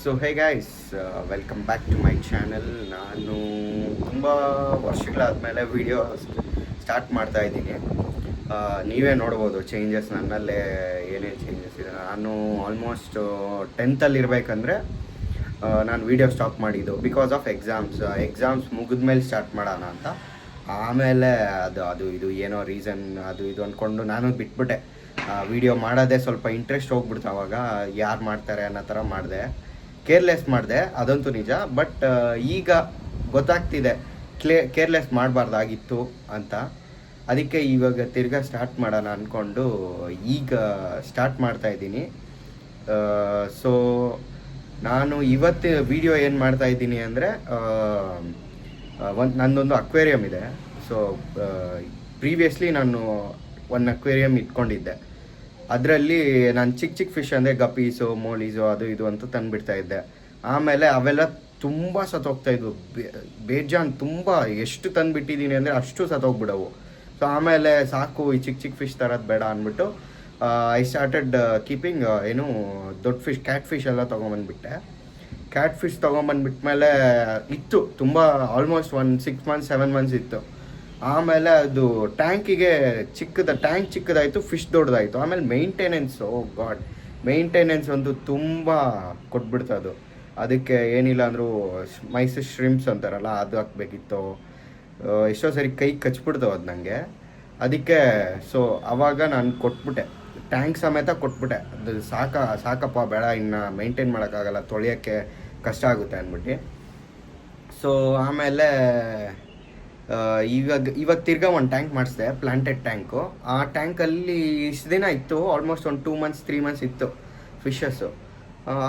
So hey guys, welcome back to my channel. ನಾನು ತುಂಬ ವರ್ಷಗಳಾದಮೇಲೆ video start ಮಾಡ್ತಾ ಇದ್ದೀನಿ. ನೀವೇ ನೋಡ್ಬೋದು ಚೇಂಜಸ್ ನನ್ನಲ್ಲೇ ಏನೇನು ಚೇಂಜಸ್ ಇದೆ. ನಾನು ಆಲ್ಮೋಸ್ಟ್ 10th ಇರಬೇಕಂದ್ರೆ ನಾನು ವೀಡಿಯೋ ಸ್ಟಾಪ್ ಮಾಡಿದ್ದು ಬಿಕಾಸ್ ಆಫ್ ಎಕ್ಸಾಮ್ಸ್ ಮುಗಿದ್ಮೇಲೆ ಸ್ಟಾರ್ಟ್ ಮಾಡೋಣ ಅಂತ. ಆಮೇಲೆ ಅದು ಇದು ಏನೋ ರೀಸನ್ ಅದು ಇದು ಅಂದ್ಕೊಂಡು ನಾನು ಬಿಟ್ಬಿಟ್ಟೆ. ವೀಡಿಯೋ ಮಾಡೋದೇ ಸ್ವಲ್ಪ ಇಂಟ್ರೆಸ್ಟ್ ಹೋಗ್ಬಿಡ್ತು. ಅವಾಗ ಯಾರು ಮಾಡ್ತಾರೆ ಅನ್ನೋ ಥರ ಮಾಡಿದೆ, ಕೇರ್ಲೆಸ್ ಮಾಡಿದೆ, ಅದಂತೂ ನಿಜ. ಬಟ್ ಈಗ ಗೊತ್ತಾಗ್ತಿದೆ ಕೇರ್ಲೆಸ್ ಮಾಡಬಾರ್ದಾಗಿತ್ತು ಅಂತ. ಅದಕ್ಕೆ ಇವಾಗ ತಿರ್ಗಾ ಸ್ಟಾರ್ಟ್ ಮಾಡೋಣ ಅಂದ್ಕೊಂಡು ಈಗ ಸ್ಟಾರ್ಟ್ ಮಾಡ್ತಾ ಇದ್ದೀನಿ. ಸೊ ನಾನು ಇವತ್ತು ವಿಡಿಯೋ ಏನು ಮಾಡ್ತಾ ಇದ್ದೀನಿ ಅಂದರೆ, ನನ್ನೊಂದು ಅಕ್ವೇರಿಯಂ ಇದೆ. ಸೊ ಪ್ರೀವಿಯಸ್ಲಿ ನಾನು ಒಂದು ಅಕ್ವೇರಿಯಂ ಇಟ್ಕೊಂಡಿದ್ದೆ. ಅದರಲ್ಲಿ ನಾನು ಚಿಕ್ಕ ಫಿಶ್ ಅಂದರೆ ಗಪ್ಪೀಸು, ಮೋಲೀಸು, ಅದು ಇದು ಅಂತ ತಂದುಬಿಡ್ತಾ ಇದ್ದೆ. ಆಮೇಲೆ ಅವೆಲ್ಲ ತುಂಬ ಸತ್ತೋಗ್ತಾಯಿದ್ವು, ಬೇಜಾನ್. ತುಂಬ ಎಷ್ಟು ತಂದುಬಿಟ್ಟಿದ್ದೀನಿ ಅಂದರೆ ಅಷ್ಟು ಸತ್ತೋಗ್ಬಿಡವು. ಸೊ ಆಮೇಲೆ ಸಾಕು, ಈ ಚಿಕ್ಕ ಫಿಶ್ ತರೋದು ಬೇಡ ಅಂದ್ಬಿಟ್ಟು ಐ ಸ್ಟಾರ್ಟೆಡ್ ಕೀಪಿಂಗ್ ದೊಡ್ಡ ಫಿಶ್, ಕ್ಯಾಟ್ ಫಿಶ್ ಎಲ್ಲ ತೊಗೊಂಬಂದ್ಬಿಟ್ಟೆ. ಕ್ಯಾಟ್ ಫಿಶ್ ತೊಗೊಂಬಂದ್ಬಿಟ್ಮೇಲೆ ಇತ್ತು ತುಂಬ, ಆಲ್ಮೋಸ್ಟ್ 6 months 7 months ಇತ್ತು. ಆಮೇಲೆ ಅದು ಟ್ಯಾಂಕಿಗೆ ಟ್ಯಾಂಕ್ ಚಿಕ್ಕದಾಯಿತು, ಫಿಶ್ ದೊಡ್ಡದಾಯಿತು. ಆಮೇಲೆ ಮೇಂಟೆನೆನ್ಸ್ ಒಂದು ತುಂಬ ಕೊಟ್ಬಿಡ್ತದು. ಅದಕ್ಕೆ ಏನಿಲ್ಲ ಅಂದರೂ ಮೈಸೂರು ಶ್ರಿಂಪ್ಸ್ ಅಂತಾರಲ್ಲ, ಅದು ಹಾಕ್ಬೇಕಿತ್ತು. ಎಷ್ಟೋ ಸರಿ ಕೈ ಕಚ್ಬಿಡ್ತಾವೆ ಅದು ನನಗೆ. ಅದಕ್ಕೆ ಸೊ ಆವಾಗ ನಾನು ಕೊಟ್ಬಿಟ್ಟೆ, ಟ್ಯಾಂಕ್ ಸಮೇತ ಕೊಟ್ಬಿಟ್ಟೆ. ಅದು ಸಾಕಪ್ಪ, ಬೇಡ, ಇನ್ನು ಮೇಂಟೈನ್ ಮಾಡೋಕ್ಕಾಗಲ್ಲ, ತೊಳೆಯೋಕ್ಕೆ ಕಷ್ಟ ಆಗುತ್ತೆ ಅಂದ್ಬಿಟ್ಟು. ಸೊ ಆಮೇಲೆ ಇವಾಗ ತಿರ್ಗಾ ಒಂದು ಟ್ಯಾಂಕ್ ಮಾಡಿಸಿದೆ, ಪ್ಲಾಂಟೆಡ್ ಟ್ಯಾಂಕು. ಆ ಟ್ಯಾಂಕಲ್ಲಿ ಇಷ್ಟು ದಿನ ಇತ್ತು, ಆಲ್ಮೋಸ್ಟ್ ಒಂದು 2 months 3 months ಇತ್ತು ಫಿಶಸ್ಸು.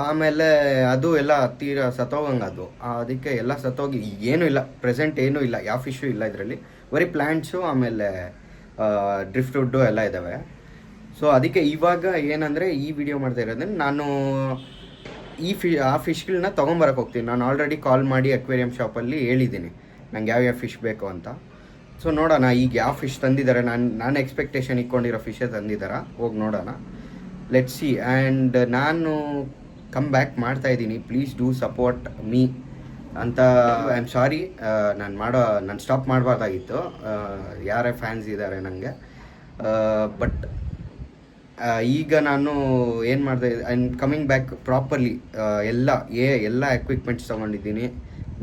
ಆಮೇಲೆ ಅದು ಎಲ್ಲ ತೀರಾ ಸತ್ತೋಗಂಗೆ ಅದು. ಅದಕ್ಕೆ ಎಲ್ಲ ಸತ್ತೋಗಿ ಏನೂ ಇಲ್ಲ, ಪ್ರೆಸೆಂಟ್ ಏನೂ ಇಲ್ಲ, ಯಾವ ಫಿಶ್ಶು ಇಲ್ಲ ಇದರಲ್ಲಿ. ಬರೀ ಪ್ಲ್ಯಾಂಟ್ಸು ಆಮೇಲೆ ಡ್ರಿಫ್ಟ್ವುಡ್ಡು ಎಲ್ಲ ಇದ್ದಾವೆ. ಸೊ ಅದಕ್ಕೆ ಇವಾಗ ಏನಂದರೆ ಈ ವಿಡಿಯೋ ಮಾಡ್ತಾ ಇರೋದ್ರೆ, ನಾನು ಆ ಫಿಶ್ಗಳನ್ನ ತೊಗೊಂಬರಕ್ಕೆ ಹೋಗ್ತೀನಿ. ನಾನು ಆಲ್ರೆಡಿ ಕಾಲ್ ಮಾಡಿ ಅಕ್ವೇರಿಯಂ ಶಾಪಲ್ಲಿ ಹೇಳಿದ್ದೀನಿ ನಂಗೆ ಯಾವ್ಯಾವ ಫಿಶ್ ಬೇಕು ಅಂತ. ಸೊ ನೋಡೋಣ ಈಗ ಯಾವ ಫಿಶ್ ತಂದಿದ್ದಾರೆ. ನಾನು ಎಕ್ಸ್ಪೆಕ್ಟೇಷನ್ ಇಟ್ಕೊಂಡಿರೋ ಫಿಶೇ ತಂದಿದ್ದಾರೆ, ಹೋಗಿ ನೋಡೋಣ, ಲೆಟ್ಸ್ ಸಿ. ಆ್ಯಂಡ್ ನಾನು ಕಮ್ ಬ್ಯಾಕ್ ಮಾಡ್ತಾಯಿದ್ದೀನಿ, ಪ್ಲೀಸ್ ಡೂ ಸಪೋರ್ಟ್ ಮೀ ಅಂತ. ಐ ಆಮ್ ಸಾರಿ, ನಾನು ಸ್ಟಾಪ್ ಮಾಡಬಾರ್ದಾಗಿತ್ತು. ಯಾರೇ ಫ್ಯಾನ್ಸ್ ಇದ್ದಾರೆ ನನಗೆ. ಬಟ್ ಈಗ ನಾನು ಏನು ಮಾಡಿದೆ, I am coming back properly. ಎಲ್ಲ ಎಕ್ವಿಪ್ಮೆಂಟ್ಸ್ ತೊಗೊಂಡಿದ್ದೀನಿ,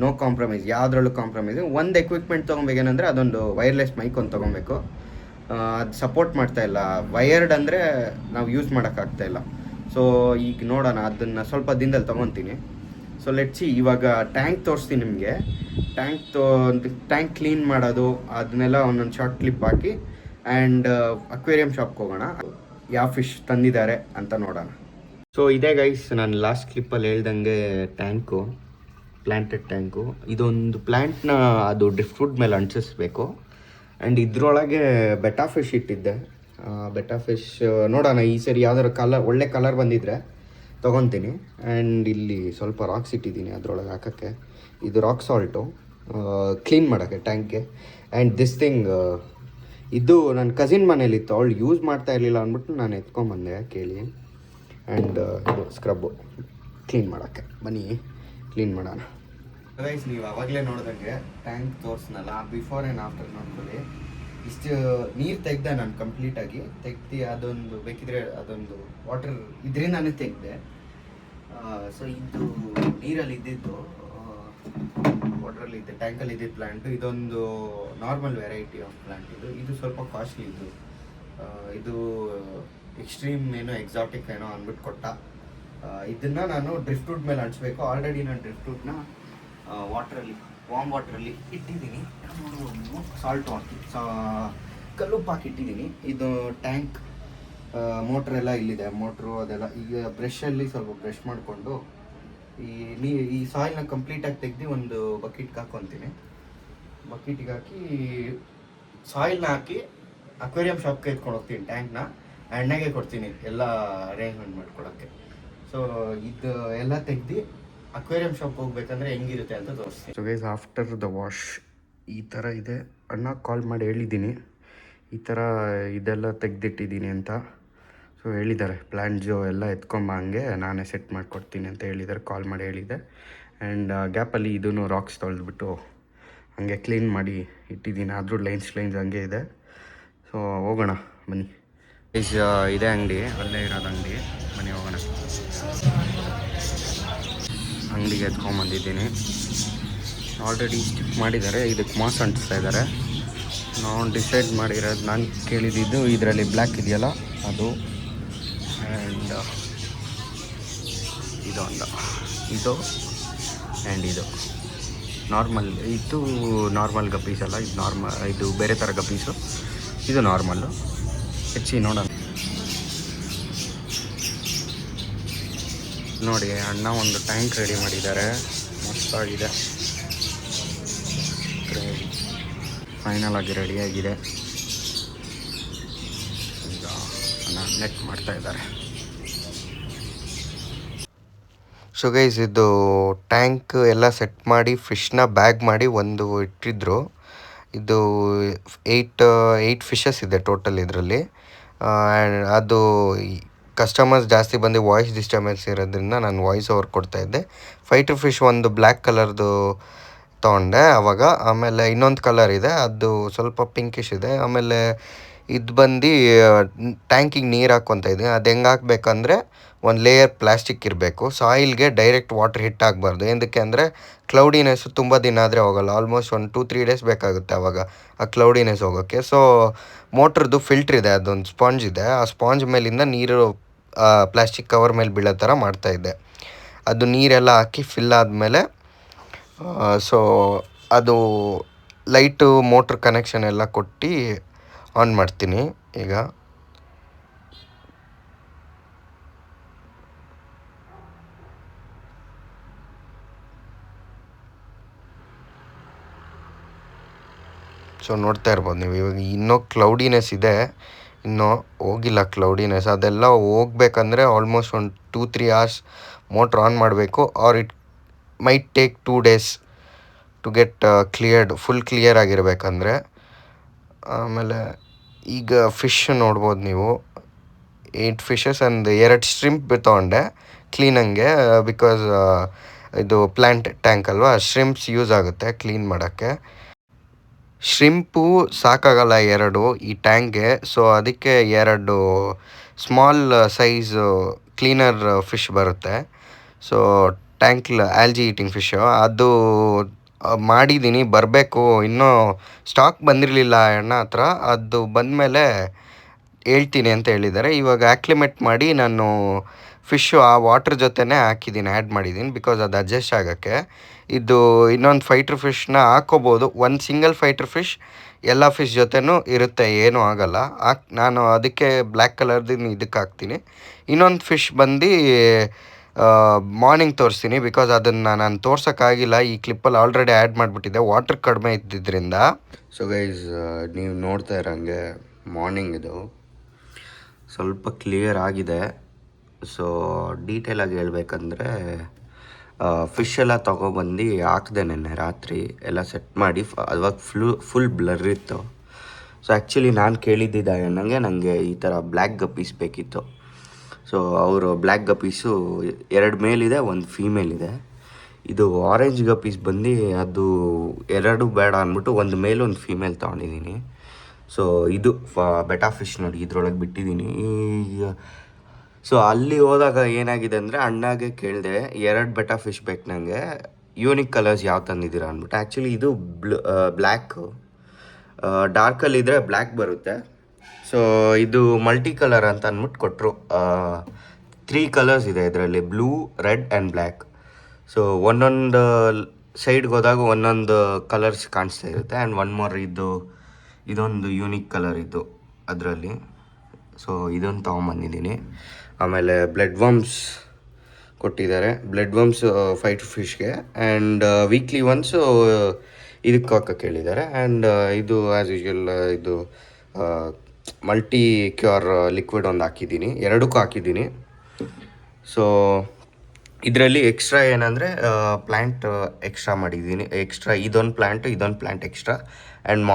ನೋ ಕಾಂಪ್ರಮೈಸ್, ಯಾವುದ್ರಲ್ಲೂ ಕಾಂಪ್ರಮೈಸ್. ಒಂದು ಎಕ್ವಿಪ್ಮೆಂಟ್ ತೊಗೊಬೇಕೇನಂದರೆ ಅದೊಂದು ವೈರ್ಲೆಸ್ ಮೈಕ್ ಒಂದು ತೊಗೊಬೇಕು. ಅದು ಸಪೋರ್ಟ್ ಮಾಡ್ತಾಯಿಲ್ಲ, ವಯರ್ಡ್ ಅಂದರೆ ನಾವು ಯೂಸ್ ಮಾಡೋಕ್ಕಾಗ್ತಾಯಿಲ್ಲ. ಸೊ ಈಗ ನೋಡೋಣ, ಅದನ್ನು ಸ್ವಲ್ಪ ದಿನದಲ್ಲಿ ತೊಗೊತೀನಿ. So let's see. ಇವಾಗ ಟ್ಯಾಂಕ್ ತೋರಿಸ್ತೀನಿ ನಿಮಗೆ. ಟ್ಯಾಂಕ್ ಕ್ಲೀನ್ ಮಾಡೋದು ಅದನ್ನೆಲ್ಲ ಒಂದೊಂದು ಶಾರ್ಟ್ ಕ್ಲಿಪ್ ಹಾಕಿ, ಆ್ಯಂಡ್ ಅಕ್ವೇರಿಯಂ ಶಾಪ್ಗೆ ಹೋಗೋಣ, ಯಾವ ಫಿಶ್ ತಂದಿದ್ದಾರೆ ಅಂತ ನೋಡೋಣ. ಸೊ ಇದೇ ಗೈಸ್, ನಾನು ಲಾಸ್ಟ್ ಕ್ಲಿಪ್ಪಲ್ಲಿ ಹೇಳ್ದಂಗೆ ಟ್ಯಾಂಕು, ಪ್ಲಾಂಟೆಡ್ ಟ್ಯಾಂಕು. ಇದೊಂದು ಪ್ಲ್ಯಾಂಟ್ನ ಅದು ಡ್ರಿಫ್ಟ್ವುಡ್ ಮೇಲೆ ಅಂಟಿಸ್ಬೇಕು. ಆ್ಯಂಡ್ ಇದರೊಳಗೆ ಬೆಟಾ ಫಿಶ್ ಇಟ್ಟಿದ್ದೆ. ಬೆಟಾ ಫಿಶ್ ನೋಡೋಣ ಈ ಸರಿ ಯಾವ್ದಾದ್ರು ಒಳ್ಳೆ ಕಲರ್ ಬಂದಿದ್ದರೆ ತೊಗೊತೀನಿ. ಆ್ಯಂಡ್ ಇಲ್ಲಿ ಸ್ವಲ್ಪ ರಾಕ್ಸ್ ಇಟ್ಟಿದ್ದೀನಿ ಅದರೊಳಗೆ ಹಾಕೋಕ್ಕೆ. ಇದು ರಾಕ್ ಸಾಲ್ಟು ಕ್ಲೀನ್ ಮಾಡೋಕ್ಕೆ ಟ್ಯಾಂಕ್ಗೆ. ಆ್ಯಂಡ್ ದಿಸ್ ಥಿಂಗ್, ಇದು ನನ್ನ ಕಸಿನ್ ಮನೇಲಿತ್ತು, ಅವಳು ಯೂಸ್ ಮಾಡ್ತಾ ಇರಲಿಲ್ಲ ಅಂದ್ಬಿಟ್ಟು ನಾನು ಎತ್ಕೊಂಬಂದೆ ಕೇಳಿ. ಆ್ಯಂಡ್ ಇದು ಸ್ಕ್ರಬ್ಬು ಕ್ಲೀನ್ ಮಾಡೋಕ್ಕೆ. ಬನ್ನಿ ಕ್ಲೀನ್ ಮಾಡೋಣ. ಗೈಸ್, ನೀವು ಅವಾಗಲೇ ನೋಡಿದಂಗೆ ಟ್ಯಾಂಕ್ ತೋರಿಸ್ನಲ್ಲ, ಬಿಫೋರ್ ಆ್ಯಂಡ್ ಆಫ್ಟರ್ ನೋಡ್ಕೊಳ್ಳಿ. ಇಷ್ಟು ನೀರು ತೆಗ್ದೆ ನಾನು ಕಂಪ್ಲೀಟಾಗಿ ಅದೊಂದು ಬೇಕಿದ್ರೆ ಅದೊಂದು ವಾಟರ್ ಇದರಿಂದಾನೇ ತೆಗೆದೆ. ಸೊ ಇದು ನೀರಲ್ಲಿ ಇದ್ದಿದ್ದು, ವಾಟ್ರಲ್ಲಿ ಇದ್ದೆ, ಟ್ಯಾಂಕಲ್ಲಿ ಇದ್ದಿದ್ದು ಪ್ಲ್ಯಾಂಟು. ಇದೊಂದು ನಾರ್ಮಲ್ ವೆರೈಟಿ ಆಫ್ ಪ್ಲ್ಯಾಂಟ್. ಇದು ಸ್ವಲ್ಪ ಕಾಸ್ಟ್ಲಿ. ಇದು ಎಕ್ಸ್ಟ್ರೀಮ್ ಏನೋ ಎಕ್ಸಾಟಿಕ್ ಏನೋ ಅಂದ್ಬಿಟ್ಟು ಕೊಟ್ಟ. ಇದನ್ನು ನಾನು ಡ್ರಿಫ್ಟ್ವುಡ್ ಮೇಲೆ ಅಂಟಿಸ್ಬೇಕು. ಆಲ್ರೆಡಿ ನಾನು ಡ್ರಿಫ್ಟ್ವುಡ್ನ ವಾರ್ಮ್ ವಾಟ್ರಲ್ಲಿ ಇಟ್ಟಿದ್ದೀನಿ, ಸಾಲ್ಟ್ ಹಾಕಿ, ಕಲ್ಲುಪ್ಪು ಹಾಕಿ ಇಟ್ಟಿದ್ದೀನಿ. ಇದು ಟ್ಯಾಂಕ್ ಮೋಟ್ರೆಲ್ಲ ಇಲ್ಲಿದೆ, ಮೋಟ್ರು ಅದೆಲ್ಲ. ಈಗ ಬ್ರಷಲ್ಲಿ ಸ್ವಲ್ಪ ಬ್ರಷ್ ಮಾಡಿಕೊಂಡು ಈ ಸಾಯಿಲ್ನ ಕಂಪ್ಲೀಟಾಗಿ ತೆಗೆದು ಒಂದು ಬಕೆಟ್ಗೆ ಹಾಕ್ಕೊತೀನಿ. ಬಕೆಟಿಗೆ ಹಾಕಿ ಸಾಯಿಲ್ನ ಹಾಕಿ ಅಕ್ವೇರಿಯಂ ಶಾಪ್ಗೆ ಎತ್ಕೊಂಡು ಹೋಗ್ತೀನಿ. ಟ್ಯಾಂಕ್ನ ಎಣ್ಣೆಗೆ ಕೊಡ್ತೀನಿ ಎಲ್ಲ ಅರೇಂಜ್ಮೆಂಟ್ ಮಾಡ್ಕೊಡೋಕ್ಕೆ. ಸೊ ಇದು ಎಲ್ಲ ತೆಗ್ದು ಅಕ್ವೇರಿಯಂ ಶಾಪ್ ಹೋಗ್ಬೇಕಂದ್ರೆ ಹೆಂಗಿರುತ್ತೆ ಅಂತ ತೋರಿಸ್ತೀನಿ. So guys, after the wash ಈ ಥರ ಇದೆ. ಅಣ್ಣ ಕಾಲ್ ಮಾಡಿ ಹೇಳಿದ್ದೀನಿ ಈ ಥರ ಇದೆಲ್ಲ ತೆಗೆದಿಟ್ಟಿದ್ದೀನಿ ಅಂತ. ಸೊ ಹೇಳಿದ್ದಾರೆ ಪ್ಲ್ಯಾಂಟ್ಸು ಎಲ್ಲ ಎತ್ಕೊಂಬ ಹಂಗೆ ನಾನೇ ಸೆಟ್ ಮಾಡಿಕೊಡ್ತೀನಿ ಅಂತ ಹೇಳಿದ್ದಾರೆ, ಕಾಲ್ ಮಾಡಿ ಹೇಳಿದ್ದೆ. ಆ್ಯಂಡ್ ಗ್ಯಾಪಲ್ಲಿ ಇದೂ ರಾಕ್ಸ್ ತೊಳೆದ್ಬಿಟ್ಟು ಹಂಗೆ ಕ್ಲೀನ್ ಮಾಡಿ ಇಟ್ಟಿದ್ದೀನಿ. ಆದರೂ ಲೈನ್ಸ್ ಹಂಗೆ ಇದೆ. ಸೊ ಹೋಗೋಣ ಬನ್ನಿ. ಇದೇ ಅಂಗಡಿ, ಅಲ್ಲೇ ಇರೋದು ಅಂಗಡಿ, ಬನ್ನಿ ಹೋಗೋಣ. ಅಂಗಡಿಗೆ ಎತ್ಕೊಂಬಂದಿದ್ದೀನಿ. ಆಲ್ರೆಡಿ ಸ್ಟಿಕ್ ಮಾಡಿದ್ದಾರೆ, ಇದಕ್ಕೆ ಮಾಸ್ ಅಂಟಿಸ್ತಾ ಇದ್ದಾರೆ. ನಾವು ಡಿಸೈಡ್ ಮಾಡಿರೋದು, ನಾನು ಕೇಳಿದ್ದು ಇದರಲ್ಲಿ ಬ್ಲ್ಯಾಕ್ ಇದೆಯಲ್ಲ ಅದು, ಆ್ಯಂಡ್ ಇದು ಇದು ಆ್ಯಂಡ್ ಇದು ನಾರ್ಮಲ್. ಇದು ನಾರ್ಮಲ್ ಗಪ್ಪೀಸ್ ಅಲ್ಲ, ಇದು ಇದು ಬೇರೆ ಥರ ಗಪ್ಪೀಸು, ಇದು ನಾರ್ಮಲ್ಲು. ಹೆಚ್ಚಿ ನೋಡೋಣ. ನೋಡಿ ಅಣ್ಣ ಒಂದು ಟ್ಯಾಂಕ್ ರೆಡಿ ಮಾಡಿದ್ದಾರೆ, ಮಸ್ತಾಗಿದೆ. ಫೈನಲ್ ಆಗಿ ರೆಡಿಯಾಗಿದೆ. ಈಗ ಅಣ್ಣ ನೆಟ್ ಮಾಡ್ತಾ ಇದ್ದಾರೆ. ಸೊ ಗೈಸ್, ಇದು ಟ್ಯಾಂಕ್ ಎಲ್ಲ ಸೆಟ್ ಮಾಡಿ ಫಿಶ್ನ ಬ್ಯಾಗ್ ಮಾಡಿ ಒಂದು ಇಟ್ಟಿದ್ರು. ಇದು 8 ಫಿಶಸ್ ಇದೆ ಟೋಟಲ್ ಇದರಲ್ಲಿ. ಅದು ಕಸ್ಟಮರ್ಸ್ ಜಾಸ್ತಿ ಬಂದು ವಾಯ್ಸ್ ಡಿಸ್ಟರ್ಬೆನ್ಸ್ ಇರೋದ್ರಿಂದ ನಾನು ವಾಯ್ಸ್ ಓವರ್ ಕೊಡ್ತಾಯಿದ್ದೆ. ಫೈಟರ್ ಫಿಶ್ ಒಂದು ಬ್ಲ್ಯಾಕ್ ಕಲರ್ದು ತೊಗೊಂಡೆ ಆವಾಗ. ಆಮೇಲೆ ಇನ್ನೊಂದು ಕಲರ್ ಇದೆ, ಅದು ಸ್ವಲ್ಪ ಪಿಂಕಿಶ್ ಇದೆ. ಆಮೇಲೆ ಇದು ಬಂದು ಟ್ಯಾಂಕಿಗೆ ನೀರು ಹಾಕ್ಕೊತ ಇದ್ದೀನಿ. ಅದು ಹೆಂಗೆ ಹಾಕ್ಬೇಕಂದ್ರೆ, ಒಂದು ಲೇಯರ್ ಪ್ಲಾಸ್ಟಿಕ್ ಇರಬೇಕು. ಸಾಯಿಲ್ಗೆ ಡೈರೆಕ್ಟ್ ವಾಟರ್ ಹಿಟ್ ಆಗಬಾರ್ದು. ಏನಕ್ಕೆ ಅಂದರೆ ಕ್ಲೌಡಿನೆಸ್ಸು ತುಂಬ ದಿನ ಆದರೆ ಹೋಗಲ್ಲ. ಆಲ್ಮೋಸ್ಟ್ ಒಂದು 2-3 ಡೇಸ್ ಬೇಕಾಗುತ್ತೆ ಆವಾಗ ಆ ಕ್ಲೌಡಿನೆಸ್ ಹೋಗೋಕ್ಕೆ. ಸೊ ಮೋಟ್ರದ್ದು ಫಿಲ್ಟ್ರ್ ಇದೆ, ಅದೊಂದು ಸ್ಪಾಂಜ್ ಇದೆ. ಆ ಸ್ಪಾಂಜ್ ಮೇಲಿಂದ ನೀರು ಪ್ಲಾಸ್ಟಿಕ್ ಕವರ್ ಮೇಲೆ ಬೀಳೋ ಥರ ಮಾಡ್ತಾಯಿದ್ದೆ. ಅದು ನೀರೆಲ್ಲ ಹಾಕಿ ಫಿಲ್ ಆದಮೇಲೆ ಸೊ ಅದು ಲೈಟು ಮೋಟ್ರ್ ಕನೆಕ್ಷನ್ ಎಲ್ಲ ಕೊಟ್ಟು ಆನ್ ಮಾಡ್ತೀನಿ ಈಗ. ಸೊ ನೋಡ್ತಾ ಇರ್ಬೋದು ನೀವು, ಇವಾಗ ಇನ್ನೂ ಕ್ಲೌಡಿನೆಸ್ ಇದೆ, ಇನ್ನೂ ಹೋಗಿಲ್ಲ ಕ್ಲೌಡಿನೆಸ್. ಅದೆಲ್ಲ ಹೋಗ್ಬೇಕಂದ್ರೆ ಆಲ್ಮೋಸ್ಟ್ ಒಂದು 2-3 hours ಮೋಟ್ರ್ ಆನ್ ಮಾಡಬೇಕು. Or it might take 2 days to get cleared, full clear ಆಗಿರಬೇಕಂದ್ರೆ. ಆಮೇಲೆ ಈಗ ಫಿಶ್ ನೋಡ್ಬೋದು ನೀವು, 8 ಫಿಶಸ್ ಆ್ಯಂಡ್ 2 ಶ್ರಿಂಪ್ ತೊಗೊಂಡೆ ಕ್ಲೀನಂಗೆ. ಬಿಕಾಸ್ ಇದು ಪ್ಲ್ಯಾಂಟ್ ಟ್ಯಾಂಕ್ ಅಲ್ವಾ, ಶ್ರಿಂಪ್ಸ್ ಯೂಸ್ ಆಗುತ್ತೆ ಕ್ಲೀನ್ ಮಾಡೋಕ್ಕೆ. ಶ್ರಿಂಪು ಸಾಕಾಗಲ್ಲ 2 ಈ ಟ್ಯಾಂಕ್ಗೆ. ಸೊ ಅದಕ್ಕೆ 2 ಸ್ಮಾಲ್ ಸೈಜು ಕ್ಲೀನರ್ ಫಿಶ್ ಬರುತ್ತೆ. ಸೊ ಟ್ಯಾಂಕ್ ಆಲ್ಜಿ ಈಟಿಂಗ್ ಫಿಶು ಅದು ಮಾಡಿದ್ದೀನಿ, ಬರಬೇಕು. ಇನ್ನೂ ಸ್ಟಾಕ್ ಬಂದಿರಲಿಲ್ಲ ಅಣ್ಣ ಹತ್ರ. ಅದು ಬಂದಮೇಲೆ ಹೇಳ್ತೀನಿ ಅಂತ ಹೇಳಿದ್ದಾರೆ. ಇವಾಗ ಆ್ಯಕ್ಲಿಮೇಟ್ ಮಾಡಿ ನಾನು ಫಿಶ್ಶು ಆ ವಾಟ್ರ್ ಜೊತೆನೇ ಹಾಕಿದ್ದೀನಿ, ಆ್ಯಡ್ ಮಾಡಿದ್ದೀನಿ, ಬಿಕಾಸ್ ಅದು ಅಡ್ಜಸ್ಟ್ ಆಗೋಕ್ಕೆ. ಇದು ಇನ್ನೊಂದು ಫೈಟ್ರ್ ಫಿಶ್ನ ಹಾಕ್ಕೋಬೋದು. ಒಂದು ಸಿಂಗಲ್ ಫೈಟ್ರ್ ಫಿಶ್ ಎಲ್ಲ ಫಿಶ್ ಜೊತೆನೂ ಇರುತ್ತೆ, ಏನೂ ಆಗೋಲ್ಲ. ನಾನು ಅದಕ್ಕೆ ಬ್ಲ್ಯಾಕ್ ಕಲರ್ದು ಇದಕ್ಕೆ ಹಾಕ್ತೀನಿ. ಇನ್ನೊಂದು ಫಿಶ್ ಬಂದು ಮಾರ್ನಿಂಗ್ ತೋರಿಸ್ತೀನಿ, ಬಿಕಾಸ್ ಅದನ್ನು ನಾನು ತೋರ್ಸೋಕ್ಕಾಗಿಲ್ಲ. ಈ ಕ್ಲಿಪ್ಪಲ್ಲಿ ಆಲ್ರೆಡಿ ಆ್ಯಡ್ ಮಾಡಿಬಿಟ್ಟಿದ್ದೆ ವಾಟ್ರ್ ಕಡಿಮೆ ಇದ್ದಿದ್ದರಿಂದ. ಸೊ ಗೈಸ್, ನೀವು ನೋಡ್ತಾ ಇರೋಂಗೆ ಮಾರ್ನಿಂಗ್ ಇದು ಸ್ವಲ್ಪ ಕ್ಲಿಯರ್ ಆಗಿದೆ. ಸೊ ಡೀಟೇಲಾಗಿ ಹೇಳ್ಬೇಕಂದ್ರೆ, ಫಿಶ್ ಎಲ್ಲ ತೊಗೊಬಂದು ಹಾಕಿದೆ ನೆನ್ನೆ ರಾತ್ರಿ ಎಲ್ಲ ಸೆಟ್ ಮಾಡಿ. ಅವಾಗ ಫುಲ್ ಬ್ಲರ್ ಇತ್ತು. ಸೊ ಆ್ಯಕ್ಚುಲಿ ನಾನು ಕೇಳಿದ್ದಿದ್ದ ನನಗೆ ಈ ಥರ ಬ್ಲ್ಯಾಕ್ ಗಪ್ಪೀಸ್ ಬೇಕಿತ್ತು. ಸೊ ಅವರು ಬ್ಲ್ಯಾಕ್ ಗಪ್ಪೀಸು 2 ಮೇಲಿದೆ, 1 ಫೀಮೇಲ್ ಇದೆ. ಇದು ಆರೆಂಜ್ ಗಪ್ಪೀಸ್ ಬಂದು ಅದು 2 ಬೇಡ ಅಂದ್ಬಿಟ್ಟು 1 ಮೇಲ್ 1 ಫೀಮೇಲ್ ತೊಗೊಂಡಿದ್ದೀನಿ. ಸೊ ಇದು ಬೆಟಾ ಫಿಶ್ ನೋಡಿ, ಇದ್ರೊಳಗೆ ಬಿಟ್ಟಿದ್ದೀನಿ ಈಗ. ಸೊ ಅಲ್ಲಿ ಹೋದಾಗ ಏನಾಗಿದೆ ಅಂದರೆ, ಅಣ್ಣಾಗೆ ಕೇಳಿದೆ 2 ಬೆಟಾ ಫಿಶ್ ಬೇಕು ನನಗೆ, ಯೂನಿಕ್ ಕಲರ್ಸ್ ಯಾವ ತಂದಿದ್ದೀರಾ ಅಂದ್ಬಿಟ್ಟು. ಆ್ಯಕ್ಚುಲಿ ಇದು ಬ್ಲ್ಯಾಕು, ಡಾರ್ಕಲ್ಲಿದ್ದರೆ ಬ್ಲ್ಯಾಕ್ ಬರುತ್ತೆ. ಸೊ ಇದು ಮಲ್ಟಿ ಕಲರ್ ಅಂತ ಅಂದ್ಬಿಟ್ಟು ಕೊಟ್ಟರು. 3 ಕಲರ್ಸ್ ಇದೆ ಇದರಲ್ಲಿ, blue, red and black. So ಒಂದೊಂದು ಸೈಡ್ಗೆ ಹೋದಾಗ ಒಂದೊಂದು ಕಲರ್ಸ್ ಕಾಣಿಸ್ತಾ ಇರುತ್ತೆ. ಆ್ಯಂಡ್ 1 more ಇದೊಂದು ಯೂನಿಕ್ ಕಲರ್ ಇದ್ದು ಅದರಲ್ಲಿ. ಸೊ ಇದನ್ನು ತೊಗೊಂಬಂದಿದ್ದೀನಿ. ಆಮೇಲೆ ಬ್ಲಡ್ ವರ್ಮ್ಸ್ ಕೊಟ್ಟಿದ್ದಾರೆ, ಬ್ಲಡ್ ವರ್ಮ್ಸ್ ಫೈಟರ್ ಫಿಶ್ಗೆ. ಆ್ಯಂಡ್ ವೀಕ್ಲಿ ಒನ್ಸು ಇದಕ್ಕೆ ಹಾಕೋಕ್ಕೆ ಹೇಳಿದ್ದಾರೆ. ಆ್ಯಂಡ್ ಇದು ಆ್ಯಸ್ ಯೂಶ್ವಲ್ ಇದು ಮಲ್ಟಿ ಕ್ಯೂರ್ ಲಿಕ್ವಿಡ್ ಒಂದು ಹಾಕಿದ್ದೀನಿ, 2ಕ್ಕೂ ಹಾಕಿದ್ದೀನಿ. ಸೊ ಇದರಲ್ಲಿ ಎಕ್ಸ್ಟ್ರಾ ಏನಂದರೆ ಪ್ಲ್ಯಾಂಟ್ ಎಕ್ಸ್ಟ್ರಾ ಮಾಡಿದ್ದೀನಿ. ಎಕ್ಸ್ಟ್ರಾ ಇದೊಂದು ಪ್ಲ್ಯಾಂಟ್ ಎಕ್ಸ್ಟ್ರಾ. ಆ್ಯಂಡ್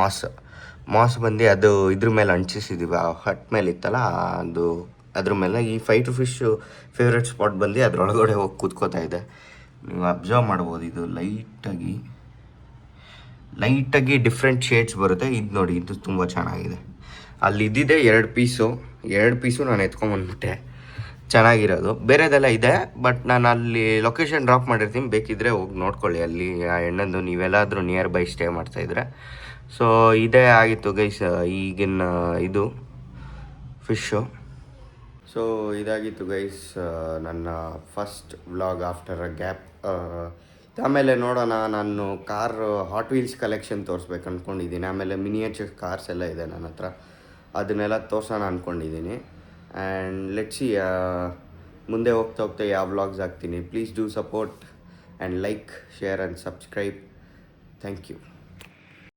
ಮಾಸ್ ಬಂದು ಅದು ಇದ್ರ ಮೇಲೆ ಅಂಟಿಸಿದ್ದೀವಿ, ಆ ಹಟ್ ಮೇಲೆ ಇತ್ತಲ್ಲ ಅದು ಅದ್ರ ಮೇಲೆ ಈ ಫೈ ಟು ಫಿಶ್ ಫೇವ್ರೆಟ್ ಸ್ಪಾಟ್ ಬಂದು ಅದರೊಳಗಡೆ ಹೋಗಿ ಕೂತ್ಕೋತಾ ಇದೆ. ನೀವು ಅಬ್ಸರ್ವ್ ಮಾಡ್ಬೋದು, ಇದು ಲೈಟಾಗಿ ಡಿಫ್ರೆಂಟ್ ಶೇಡ್ಸ್ ಬರುತ್ತೆ. ಇದು ನೋಡಿ, ಇದು ತುಂಬ ಚೆನ್ನಾಗಿದೆ. ಅಲ್ಲಿ ಇದ್ದಿದ್ದೆ 2 ಪೀಸು ನಾನು ಎತ್ಕೊಂಬಂದ್ಬಿಟ್ಟೆ, ಚೆನ್ನಾಗಿರೋದು. ಬೇರೆದೆಲ್ಲ ಇದೆ, ಬಟ್ ನಾನು ಅಲ್ಲಿ ಲೊಕೇಶನ್ ಡ್ರಾಪ್ ಮಾಡಿರ್ತೀನಿ, ಬೇಕಿದ್ದರೆ ಹೋಗಿ ನೋಡ್ಕೊಳ್ಳಿ ಅಲ್ಲಿ ಆ ಎಣ್ಣೆಂದು, ನೀವೆಲ್ಲಾದರೂ ನಿಯರ್ ಬೈ ಸ್ಟೇ ಮಾಡ್ತಾಯಿದ್ರೆ. ಸೊ ಇದೇ ಆಗಿತ್ತು ಗೈಸ್ ಈಗಿನ ಇದು ಫಿಶ್ಶು. ಸೊ ಇದಾಗಿತ್ತು ಗೈಸ್ ನನ್ನ first vlog after a gap. ಆಮೇಲೆ ನೋಡೋಣ, ನಾನು ಕಾರ್ ಹಾಟ್ ವೀಲ್ಸ್ ಕಲೆಕ್ಷನ್ ತೋರಿಸ್ಬೇಕು ಅಂದ್ಕೊಂಡಿದ್ದೀನಿ. ಆಮೇಲೆ ಮಿನಿಯೇಚರ್ ಕಾರ್ಸ್ ಎಲ್ಲ ಇದೆ ನನ್ನ ಹತ್ರ, ಅದನ್ನೆಲ್ಲ ತೋರ್ಸೋಣ ಅಂದ್ಕೊಂಡಿದ್ದೀನಿ. ಆ್ಯಂಡ್ ಲೆಟ್ಸಿ ಮುಂದೆ ಹೋಗ್ತಾ ಯಾವ ವ್ಲಾಗ್ಸ್ ಆಗ್ತೀನಿ. Please do support and like, share and subscribe. Thank you.